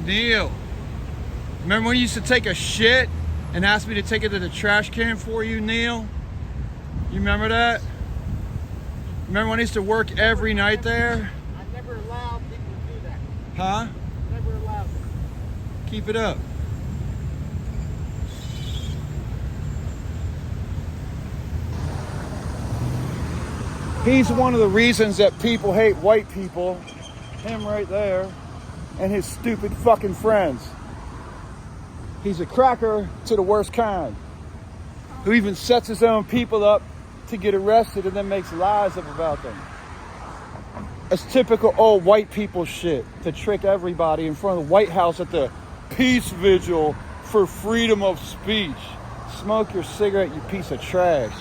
Neil. Remember when you used to take a shit and ask me to take it to the trash can for you, Neil? You remember that? Remember when I used to work every night there? I never allowed people to do that. Huh? Never allowed it. Keep it up. He's one of the reasons that people hate white people. Him right there. And his stupid fucking friends. He's a cracker to the worst kind. Who even sets his own people up to get arrested and then makes lies up about them. It's typical old white people shit to trick everybody in front of the White House at the peace vigil for freedom of speech. Smoke your cigarette, you piece of trash.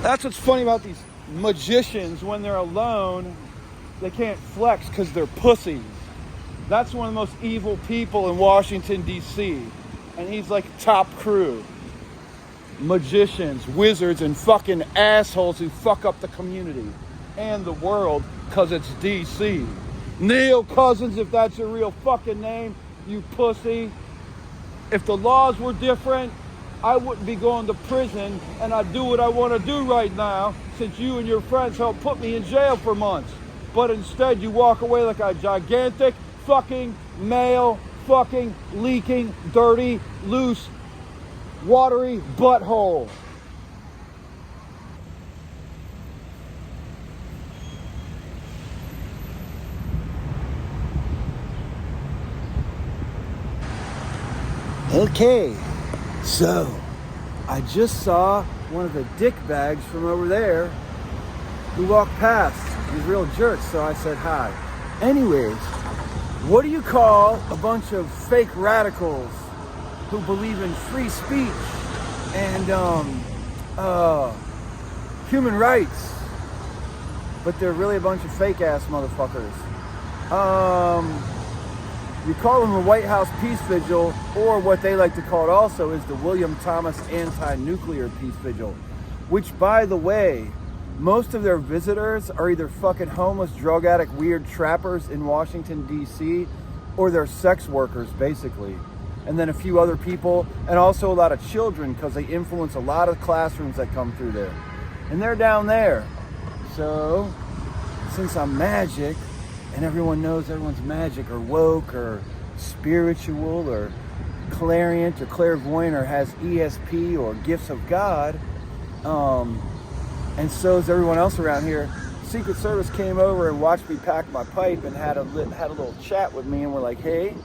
That's what's funny about these magicians. When they're alone, they can't flex because they're pussies. That's one of the most evil people in Washington, D.C. And he's like top crew. Magicians, wizards, and fucking assholes who fuck up the community and the world because it's D.C. Neil Cousins, if that's your real fucking name, you pussy. If the laws were different, I wouldn't be going to prison, and I'd do what I want to do right now, since you and your friends helped put me in jail for months. But instead, you walk away like a gigantic fucking male, fucking leaking, dirty, loose, watery butthole. Okay. So, I just saw one of the dick bags from over there who walked past. He's real jerks, so I said hi. Anyways, what do you call a bunch of fake radicals who believe in free speech and human rights, but they're really a bunch of fake ass motherfuckers? You call them the White House Peace Vigil, or what they like to call it also is the William Thomas Anti-Nuclear Peace Vigil, which, by the way, most of their visitors are either fucking homeless, drug addict, weird trappers in Washington, D.C., or they're sex workers, basically. And then a few other people, and also a lot of children, because they influence a lot of classrooms that come through there. And they're down there. So, since I'm magic, and everyone knows everyone's magic or woke or spiritual or clairvoyant or clairvoyant or has ESP or gifts of God, and so is everyone else around here. Secret Service came over and watched me pack my pipe and had a little chat with me, and we're like, hey.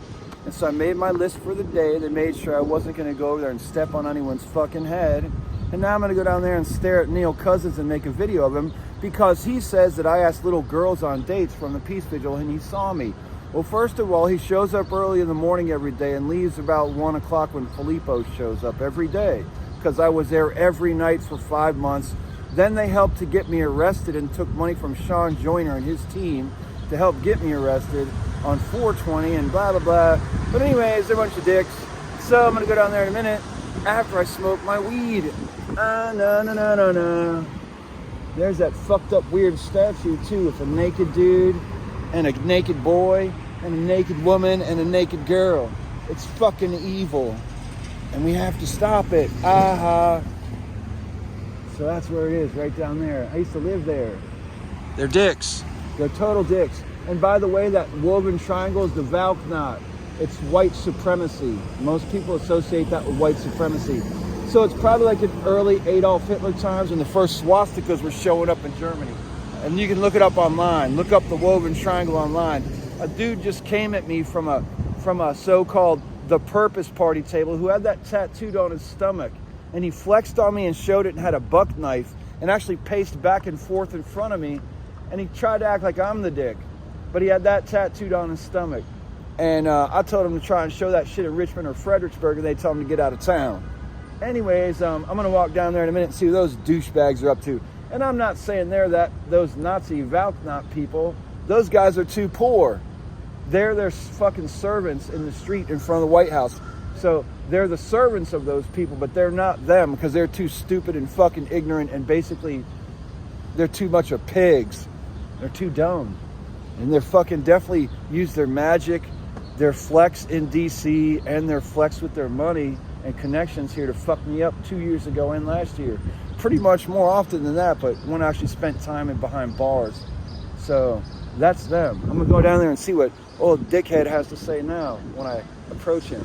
And so I made my list for the day. They made sure I wasn't going to go over there and step on anyone's fucking head. And now I'm going to go down there and stare at Neil Cousins and make a video of him, because he says that I asked little girls on dates from the Peace Vigil and he saw me. Well, first of all, he shows up early in the morning every day and leaves about 1 o'clock when Filippo shows up every day, because I was there every night for 5 months. Then they helped to get me arrested and took money from Sean Joyner and his team to help get me arrested on 420 and blah, blah, blah. But anyways, they're a bunch of dicks. So I'm going to go down there in a minute after I smoke my weed. No. There's that fucked up weird statue too, with a naked dude and a naked boy and a naked woman and a naked girl. It's fucking evil, and we have to stop it. Aha. So that's where it is, right down there. I used to live there. They're dicks. They're total dicks. And by the way, that woven triangle is the Valk knot. It's white supremacy. Most people associate that with white supremacy. So it's probably like in early Adolf Hitler times when the first swastikas were showing up in Germany. And you can look it up online. Look up the woven triangle online. A dude just came at me from a so-called The Purpose Party table who had that tattooed on his stomach. And he flexed on me and showed it and had a buck knife and actually paced back and forth in front of me. And he tried to act like I'm the dick. But he had that tattooed on his stomach. And I told him to try and show that shit in Richmond or Fredericksburg, and they told him to get out of town. Anyways, I'm going to walk down there in a minute and see what those douchebags are up to. And I'm not saying those Nazi Valknot people, those guys are too poor. They're their fucking servants in the street in front of the White House. So they're the servants of those people, but they're not them because they're too stupid and fucking ignorant, and basically they're too much of pigs. They're too dumb. And they're fucking definitely use their magic, their flex in DC, and their flex with their money and connections here to fuck me up 2 years ago and last year. Pretty much more often than that, but one actually spent time in behind bars. So that's them. I'm gonna go down there and see what old dickhead has to say now when I approach him.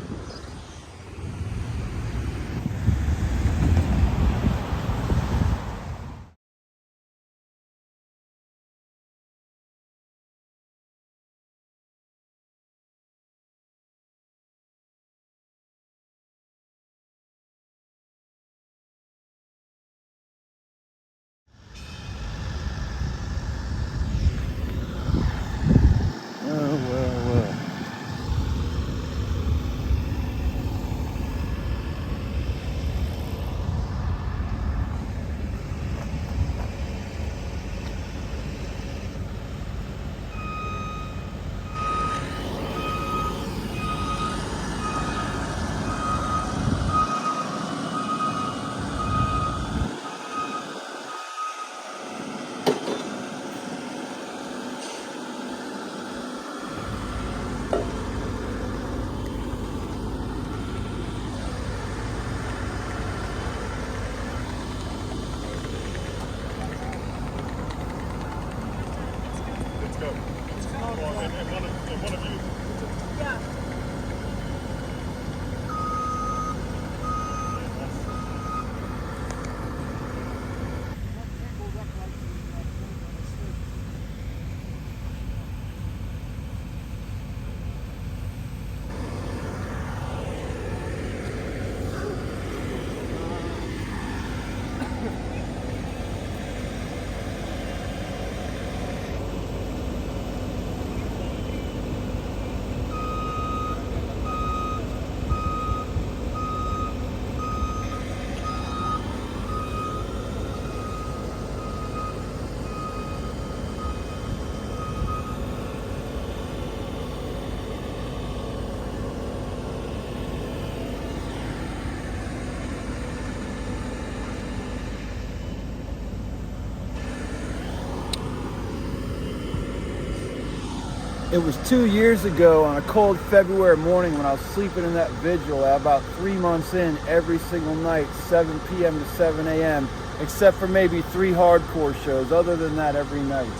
It was 2 years ago on a cold February morning when I was sleeping in that vigil at about 3 months in every single night, 7 p.m. to 7 a.m., except for maybe 3 hardcore shows. Other than that, every night.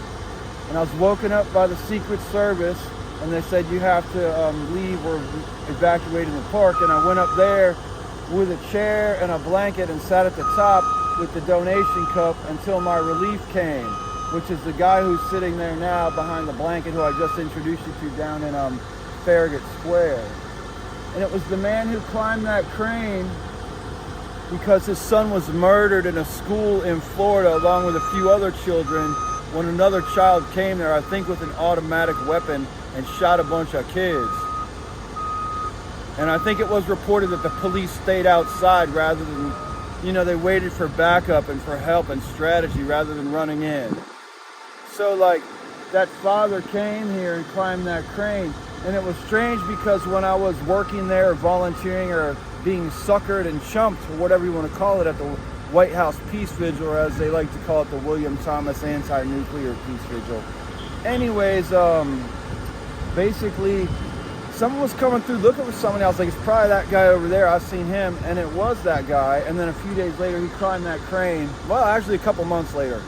And I was woken up by the Secret Service, and they said, you have to leave or evacuate in the park. And I went up there with a chair and a blanket and sat at the top with the donation cup until my relief came, which is the guy who's sitting there now behind the blanket who I just introduced you to down in Farragut Square. And it was the man who climbed that crane because his son was murdered in a school in Florida along with a few other children when another child came there, I think with an automatic weapon, and shot a bunch of kids. And I think it was reported that the police stayed outside rather than, you know, they waited for backup and for help and strategy rather than running in. So like that father came here and climbed that crane, and it was strange because when I was working there, volunteering or being suckered and chumped, or whatever you want to call it, at the White House Peace Vigil, or as they like to call it, the William Thomas Anti-Nuclear Peace Vigil. Anyways, basically, someone was coming through looking for somebody. I was like, it's probably that guy over there. I've seen him, and it was that guy. And then a few days later, he climbed that crane. Well, actually, a couple months later.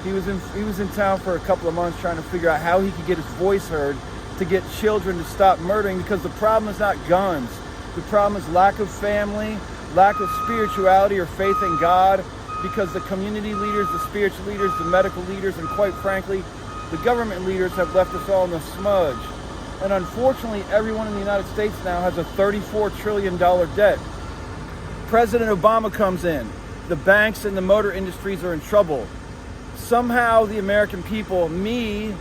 He was in town for a couple of months trying to figure out how he could get his voice heard to get children to stop murdering, because the problem is not guns. The problem is lack of family, lack of spirituality or faith in God, because the community leaders, the spiritual leaders, the medical leaders, and quite frankly, the government leaders have left us all in the smudge. And unfortunately, everyone in the United States now has a $34 trillion debt. President Obama comes in. The banks and the motor industries are in trouble. Somehow the American people, me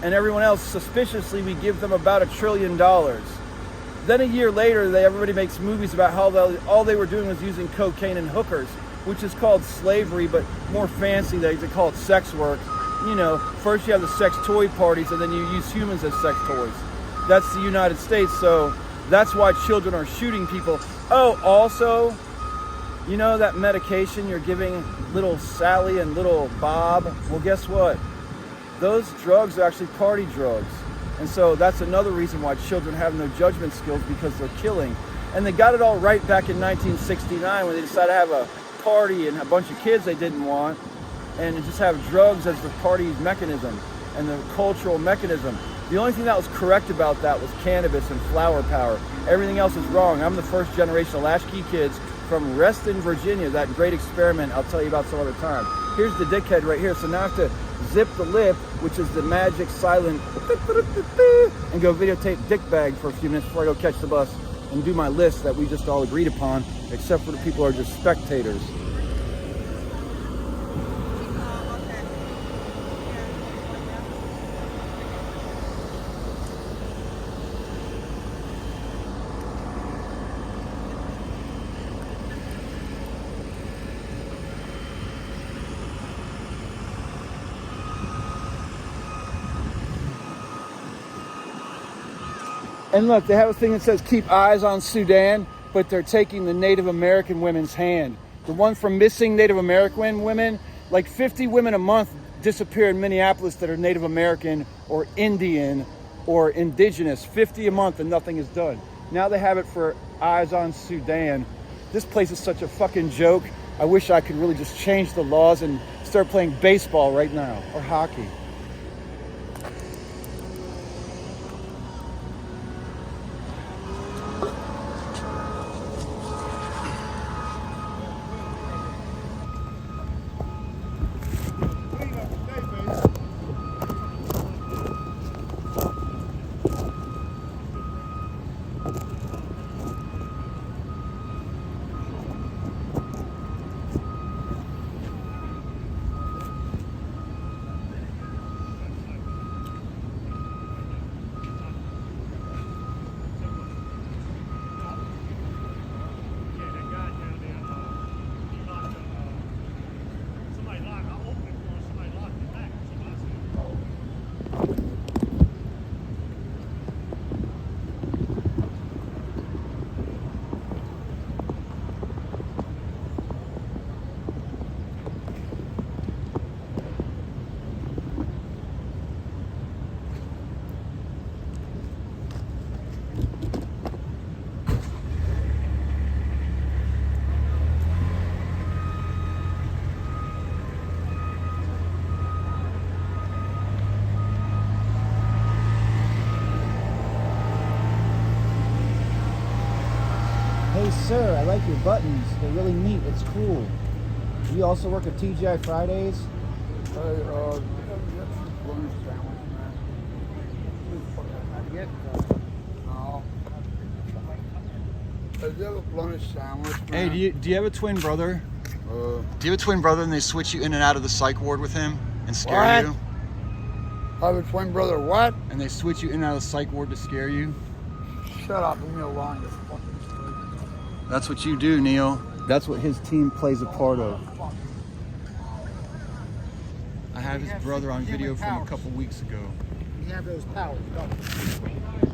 and everyone else, suspiciously, we give them about $1 trillion. Then a year later, everybody makes movies about how all they were doing was using cocaine and hookers, which is called slavery, but more fancy, they call it sex work. You know, first you have the sex toy parties, and then you use humans as sex toys. That's the United States. So That's why children are shooting people. Oh, also, you know that medication you're giving little Sally and little Bob? Well, guess what? Those drugs are actually party drugs. And so that's another reason why children have no judgment skills, because they're killing. And they got it all right back in 1969 when they decided to have a party and a bunch of kids they didn't want, and just have drugs as the party mechanism and the cultural mechanism. The only thing that was correct about that was cannabis and flower power. Everything else is wrong. I'm the first generation of latchkey kids from Reston, Virginia, that great experiment I'll tell you about some other time. Here's the dickhead right here. So now I have to zip the lip, which is the magic silent, and go videotape dick bag for a few minutes before I go catch the bus and do my list that we just all agreed upon, except for the people who are just spectators. And look, they have a thing that says keep eyes on Sudan, but they're taking the Native American women's hand. The one from missing Native American women, like 50 women a month disappear in Minneapolis that are Native American or Indian or indigenous. 50 a month and nothing is done. Now they have it for eyes on Sudan. This place is such a fucking joke. I wish I could really just change the laws and start playing baseball right now, or hockey. Hey sir, I like your buttons. They're really neat. It's cool. Do you also work at TGI Fridays? Hey, do you have a twin brother? Do you have a twin brother and they switch you in and out of the psych ward with him and scare you? I have a twin brother, what? And they switch you in and out of the psych ward to scare you? Shut up, leave me alone. That's what you do, Neil. That's what his team plays a part of. I have his brother on video from a couple weeks ago. You have those powers, don't you?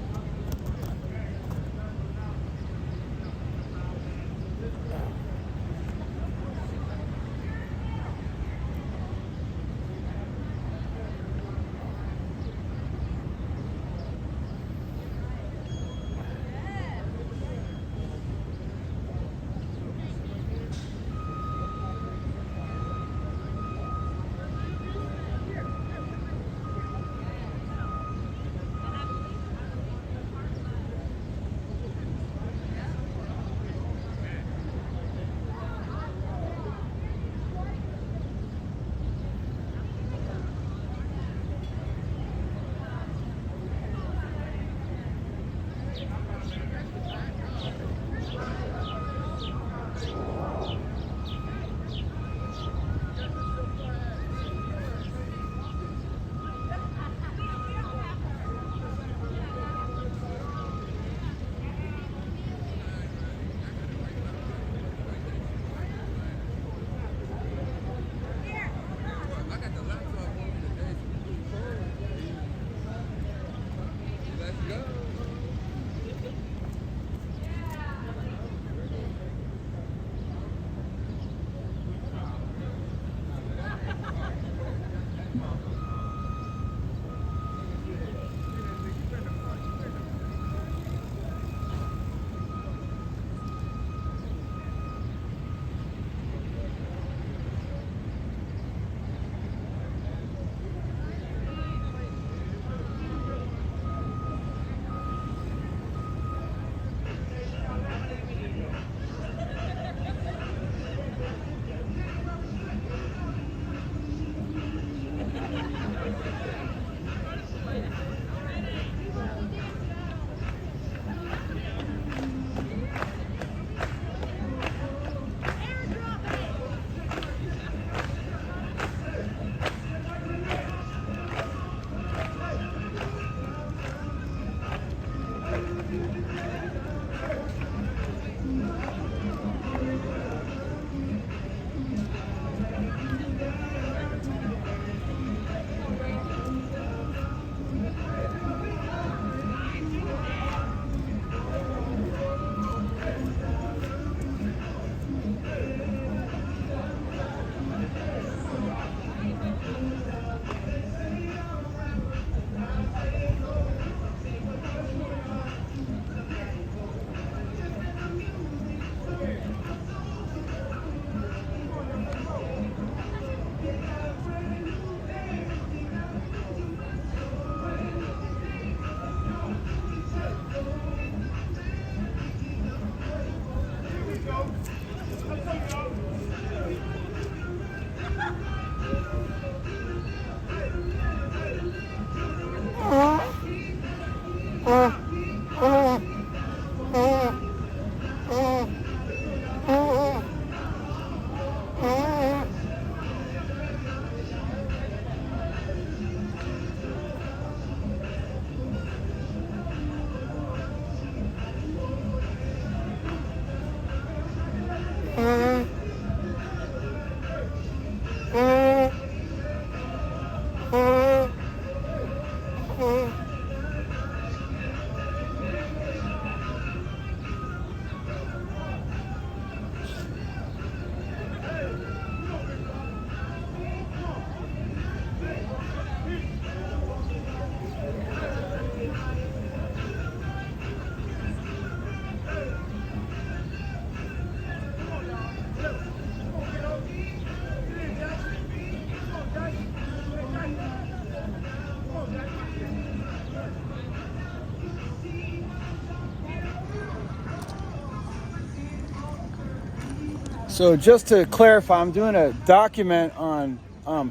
So just to clarify, I'm doing a document on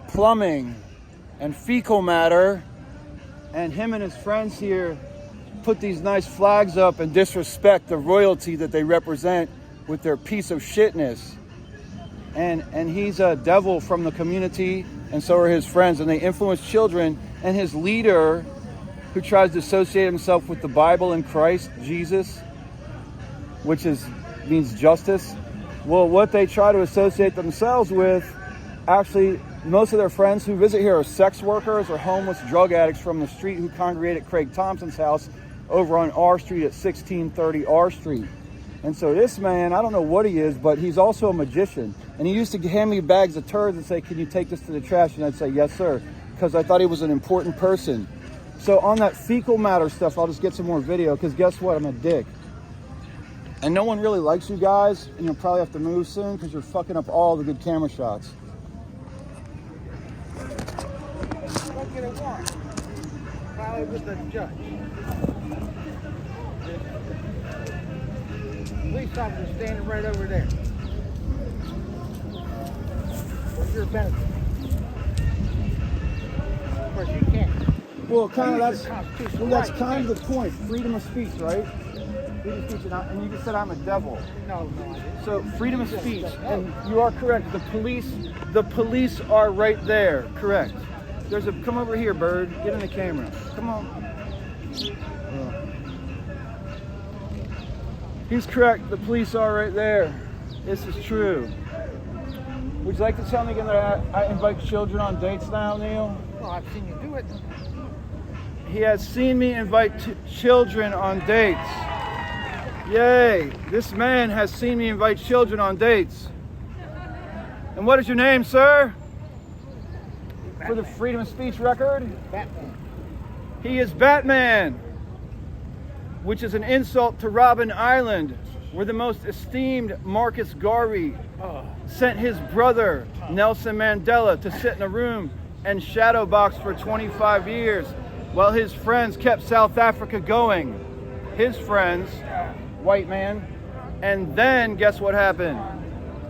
plumbing and fecal matter, and him and his friends here put these nice flags up and disrespect the royalty that they represent with their piece of shitness. And he's a devil from the community, and so are his friends, and they influence children. And his leader, who tries to associate himself with the Bible and Christ, Jesus, which means justice. Well, what they try to associate themselves with, actually, most of their friends who visit here are sex workers or homeless drug addicts from the street who congregate at Craig Thompson's house over on R Street at 1630 R Street. And so this man, I don't know what he is, but he's also a magician. And he used to hand me bags of turds and say, "Can you take this to the trash?" And I'd say, "Yes, sir," because I thought he was an important person. So on that fecal matter stuff, I'll just get some more video, because guess what? I'm a dick. And no one really likes you guys, and you'll probably have to move soon because you're fucking up all the good camera shots. Go get a warrant. File it with the judge. Police officer standing right over there. For your benefit. Of course, you can't. Well, kind of Use your constitutional that's right. kind of the point. Freedom of speech, right? Freedom of speech, and you just said I'm a devil. No, I didn't. So freedom of speech, and you are correct. The police are right there. Correct. Come over here, bird. Get in the camera. Come on. He's correct. The police are right there. This is true. Would you like to tell me again that I invite children on dates now, Neil? Well, I've seen you do it. He has seen me invite children on dates. Yay! This man has seen me invite children on dates. And what is your name, sir? For the freedom of speech record? Batman. He is Batman, which is an insult to Robben Island, where the most esteemed Marcus Garvey sent his brother, Nelson Mandela, to sit in a room and shadow box for 25 years while his friends kept South Africa going. His friends, white man. And then guess what happened?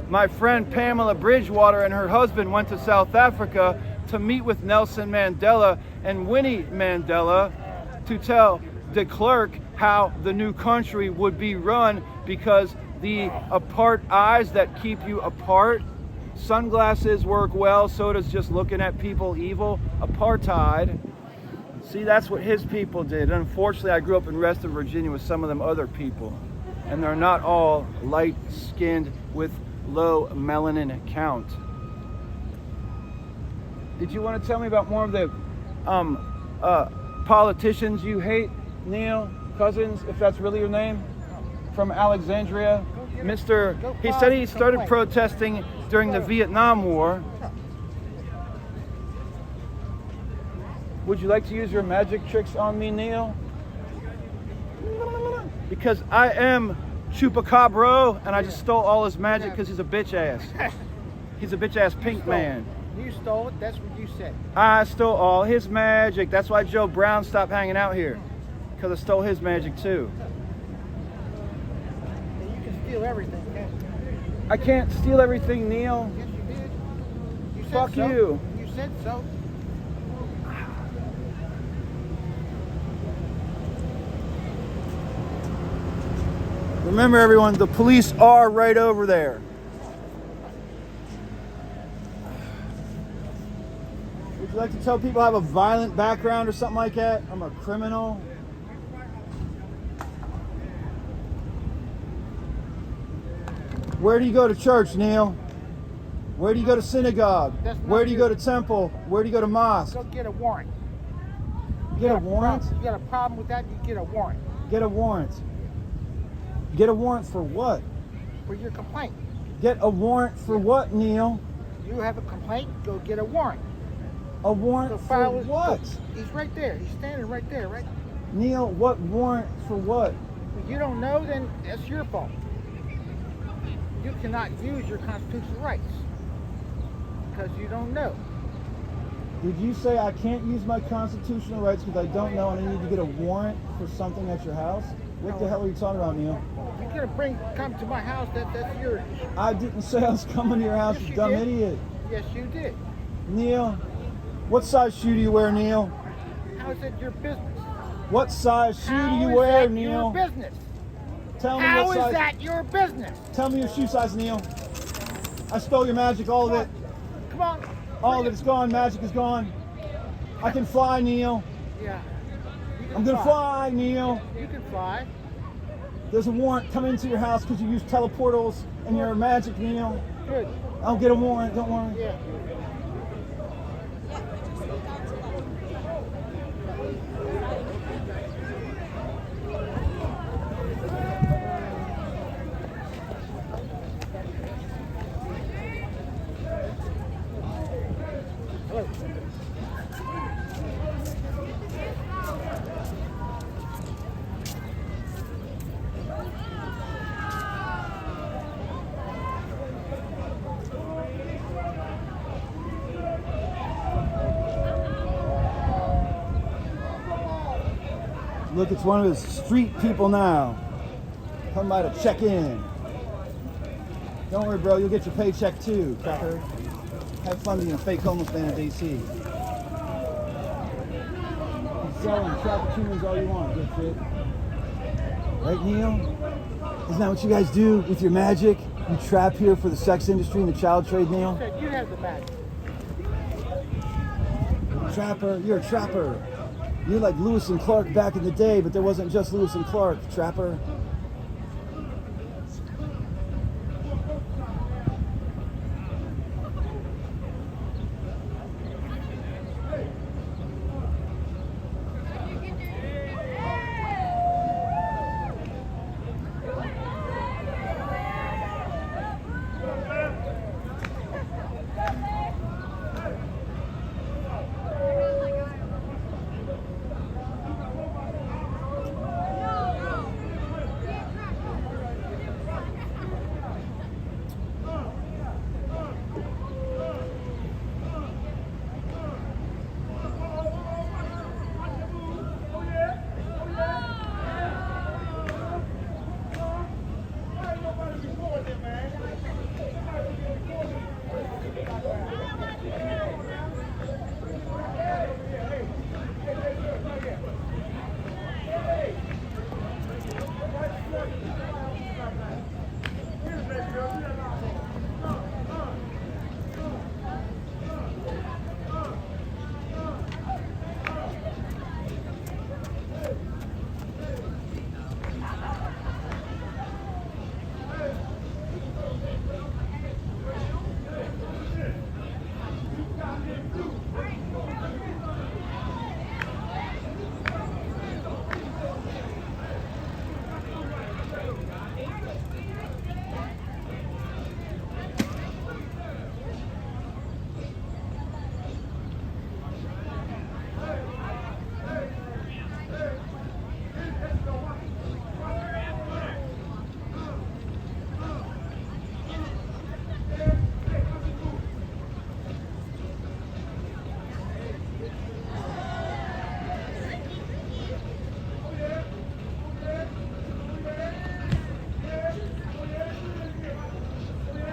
My friend Pamela Bridgewater and her husband went to South Africa to meet with Nelson Mandela and Winnie Mandela to tell de Klerk how the new country would be run, because the apart eyes that keep you apart, sunglasses work well, so does just looking at people evil. Apartheid. See, that's what his people did. And unfortunately, I grew up in Western Virginia with some of them other people. And they're not all light-skinned with low melanin count. Did you want to tell me about more of the politicians you hate, Neil Cousins, if that's really your name? From Alexandria? He said he started protesting during the Vietnam War. Would you like to use your magic tricks on me, Neil? Because I am chupacabro, and I just stole all his magic because he's a bitch ass. He's a bitch ass pink man. You stole it, that's what you said. I stole all his magic. That's why Joe Brown stopped hanging out here, because I stole his magic too. You can steal everything, can't you? I can't steal everything, Neil. Yes, you did. You said Fuck so. you. You said so. Remember, everyone, the police are right over there. Would you like to tell people I have a violent background or something like that? I'm a criminal. Where do you go to church, Neil? Where do you go to synagogue? Where do you go to temple? Where do you go to mosque? Go get a warrant. Get a warrant? You got a problem with that, you get a warrant. Get a warrant. Get a warrant for what? For your complaint. Get a warrant for what, Neil? You have a complaint, go get a warrant. A warrant So for what? He's right there. He's standing right there, right? Neil, what warrant for what? If you don't know, then that's your fault. You cannot use your constitutional rights because you don't know. Did you say I can't use my constitutional rights because I don't know and I need to get a warrant for something at your house? What the hell are you talking about, Neil? If you're gonna come to my house, that's your issue. I didn't say I was coming to your house, Yes, you you dumb did. idiot. Yes, you did. Neil, what size shoe do you wear, Neil? How is it your business? What size shoe How do you is wear, that Neil? your business? Tell me How what is size. that your business? Tell me your shoe size, Neil. I stole your magic, all of it. Come on. All of it is gone, magic is gone. I can fly, Neil. Yeah. You can I'm gonna fly, Neil. You can fly. There's a warrant coming into your house because you use teleportals and your magic, Neil. Good. I'll get a warrant, don't worry. Yeah. Look, it's one of his street people now. Come by to check in. Don't worry, bro, you'll get your paycheck too, cracker. Have fun being a fake homeless man in DC. Keep selling frappuccinos all you want, good shit. Right, Neil? Isn't that what you guys do with your magic? You trap here for the sex industry and the child trade, Neil? You have the magic. Trapper, you're a trapper. You're like Lewis and Clark back in the day, but there wasn't just Lewis and Clark, trapper.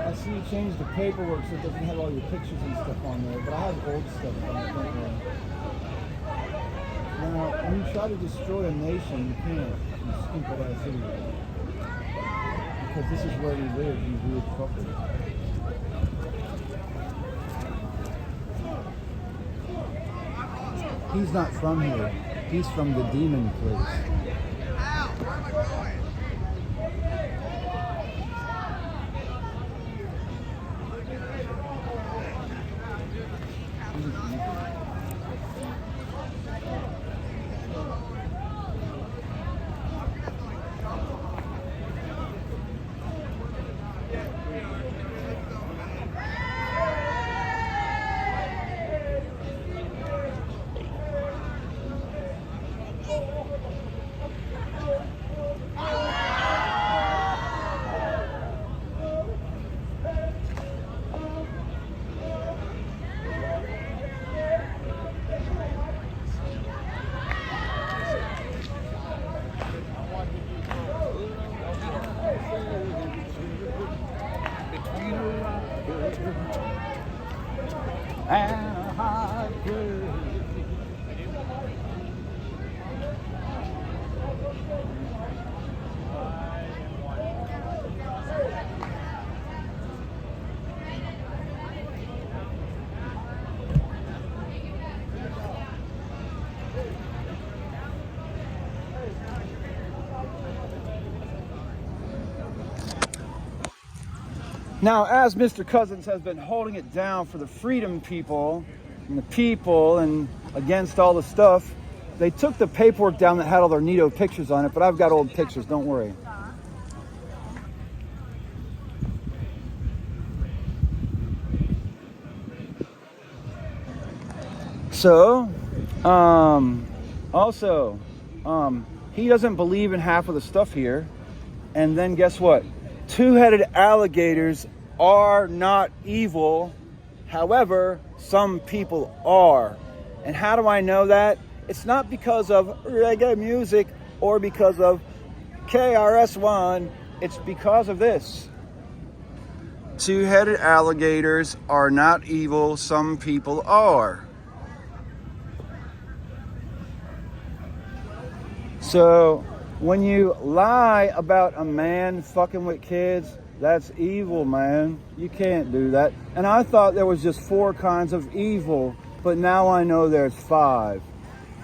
I see you changed the paperwork so it doesn't have all your pictures and stuff on there, but I have old stuff on it, don't worry. Now, when you try to destroy a nation, you can't, you stupid ass idiot. because this is where we live, you weird fucker. He's not from here. He's from the demon place. Now, as Mr. Cousins has been holding it down for the freedom people and against all the stuff, they took the paperwork down that had all their neato pictures on it, but I've got old pictures, don't worry. So, also, he doesn't believe in half of the stuff here. And then guess what? Two-headed alligators are not evil. However, some people are. And how do I know that? It's not because of reggae music or because of KRS-One. It's because of this. Two-headed alligators are not evil. Some people are. So when you lie about a man fucking with kids, that's evil, man. You can't do that. And I thought there was just 4 kinds of evil, but now I know there's 5.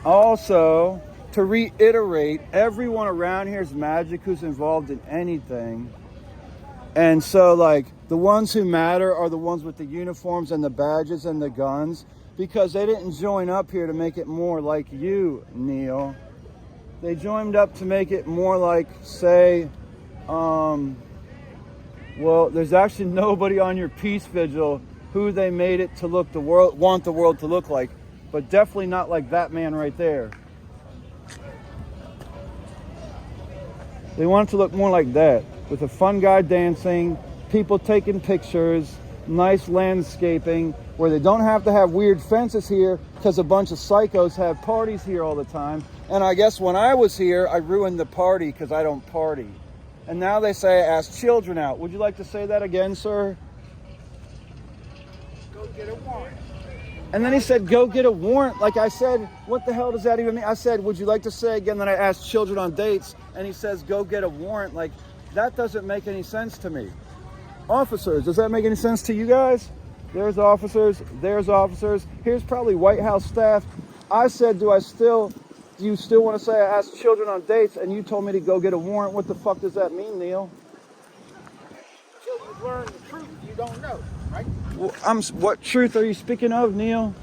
Also, to reiterate, everyone around here is magic who's involved in anything. And so, like, the ones who matter are the ones with the uniforms and the badges and the guns, because they didn't join up here to make it more like you, Neil. They joined up to make it more like, say, well, there's actually nobody on your peace vigil who they made it to look want the world to look like, but definitely not like that man right there. They want it to look more like that, with a fun guy dancing, people taking pictures, nice landscaping, where they don't have to have weird fences here because a bunch of psychos have parties here all the time. And I guess when I was here, I ruined the party because I don't party. And now they say I asked children out. Would you like to say that again, sir? Go get a warrant. And then he said, go get a warrant. Like I said, what the hell does that even mean? I said, would you like to say again that I asked children on dates? And he says, go get a warrant. Like, that doesn't make any sense to me. Officers, does that make any sense to you guys? There's officers, there's officers. Here's probably White House staff. I said, do you still want to say I asked children on dates, and you told me to go get a warrant? What the fuck does that mean, Neil? Until you learn the truth, you don't know, right? Well, what truth are you speaking of, Neil?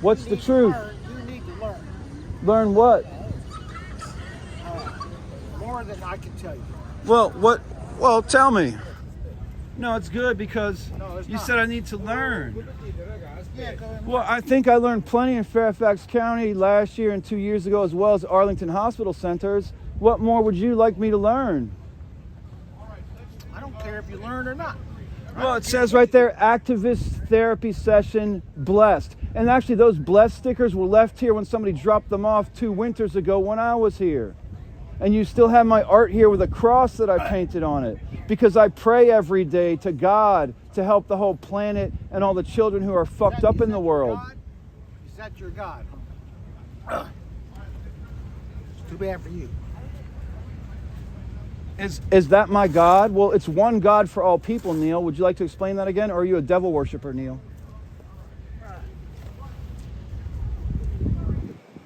What's the truth? You need to learn. Learn what? More than I can tell you. Well, what? Well, tell me. No, it's good because it's you not. said I need to learn. Yeah, go ahead. Well, I think I learned plenty in Fairfax County last year and 2 years ago, as well as Arlington Hospital Centers. What more would you like me to learn? I don't care if you learn or not. Well, it says right there, activist therapy session blessed. And actually, those blessed stickers were left here when somebody dropped them off 2 winters ago when I was here. And you still have my art here with a cross that I painted on it. Because I pray every day to God to help the whole planet and all the children who are fucked up in the world. Is that your God? It's too bad for you. Is that my God? Well, it's one God for all people, Neil. Would you like to explain that again? Or are you a devil worshiper, Neil?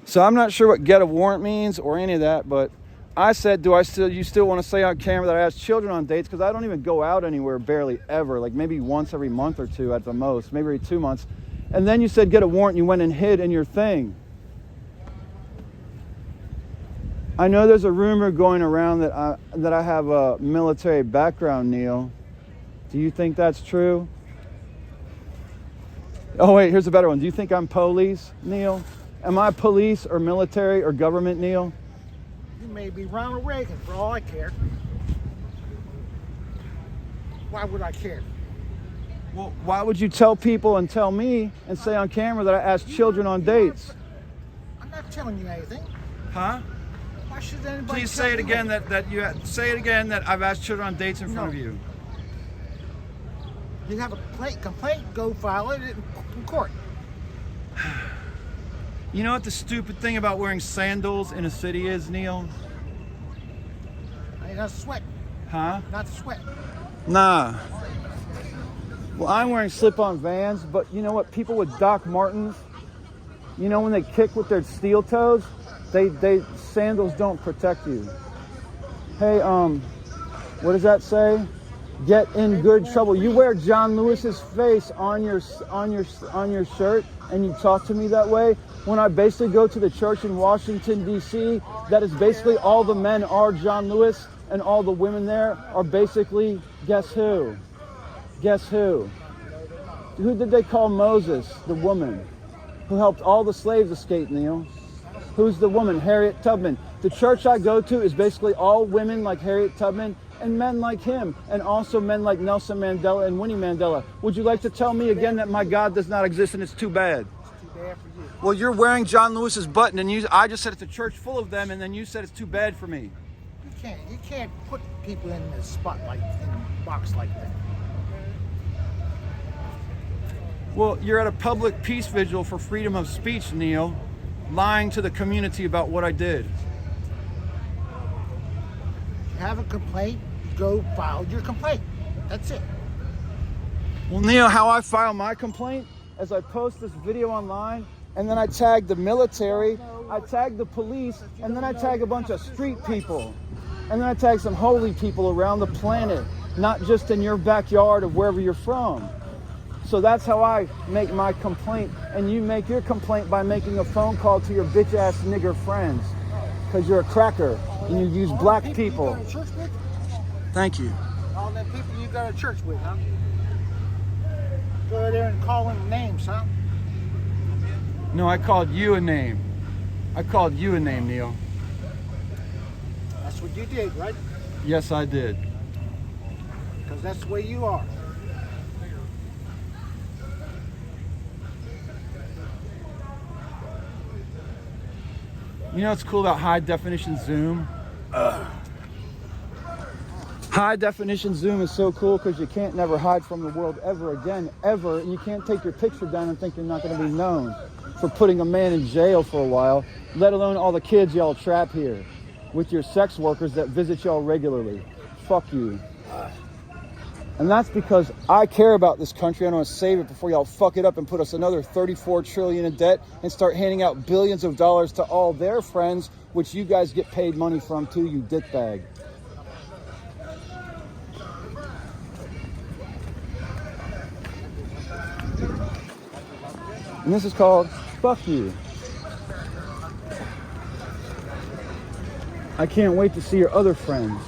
So I'm not sure what get a warrant means or any of that, but I said, you still want to say on camera that I ask children on dates? Because I don't even go out anywhere barely ever, like maybe once every month or two at the most, maybe every 2 months. And then you said get a warrant and you went and hid in your thing. I know there's a rumor going around that I have a military background, Neil. Do you think that's true? Oh wait, here's a better one. Do you think I'm police, Neil? Am I police or military or government, Neil? You may be Ronald Reagan for all I care. Why would I care? Well, why would you tell people and tell me and say on camera that I ask children on dates? I'm not telling you anything. Huh? Why should anybody? Please say it again say it again that I've asked children on dates in front of you. You have a complaint, go file it in court. You know what the stupid thing about wearing sandals in a city is, Neil? I ain't gonna sweat. Huh? Not sweat. Nah. Well, I'm wearing slip-on Vans, but you know what? People with Doc Martens, you know when they kick with their steel toes, they sandals don't protect you. Hey, what does that say? Get in good trouble. You wear John Lewis's face on your shirt, and you talk to me that way. When I basically go to the church in Washington D.C., that is basically all the men are John Lewis, and all the women there are basically guess who? Guess who? Who did they call Moses? The woman who helped all the slaves escape, Neil. Who's the woman? Harriet Tubman. The church I go to is basically all women like Harriet Tubman and men like him, and also men like Nelson Mandela and Winnie Mandela. Would you like to tell me again that my God does not exist and it's too bad? It's too bad for you. Well, you're wearing John Lewis's button, and I just said it's a church full of them, and then you said it's too bad for me. You can't put people in the spotlight in a box like that. Well, you're at a public peace vigil for freedom of speech, Neil, lying to the community about what I did. You have a complaint, go file your complaint. That's it. Well, Neil, how I file my complaint is I post this video online, and then I tag the military, I tag the police, and then I tag a bunch of street people. And then I tag some holy people around the planet, not just in your backyard of wherever you're from. So that's how I make my complaint. And you make your complaint by making a phone call to your bitch-ass nigger friends. Because you're a cracker, and you use black people. You go to church with? Thank you. All the people you go to church with, huh? Go there and call them names, huh? No, I called you a name. I called you a name, Neil. That's what you did, right? Yes, I did. Because that's the way you are. You know what's cool about high definition Zoom? High definition Zoom is so cool because you can't never hide from the world ever again, ever. And you can't take your picture down and think you're not going to be known for putting a man in jail for a while, let alone all the kids y'all trap here with your sex workers that visit y'all regularly. Fuck you. And that's because I care about this country. I want to save it before y'all fuck it up and put us another $34 trillion in debt and start handing out billions of dollars to all their friends, which you guys get paid money from too, you dickbag. And this is called Fuck You. I can't wait to see your other friends.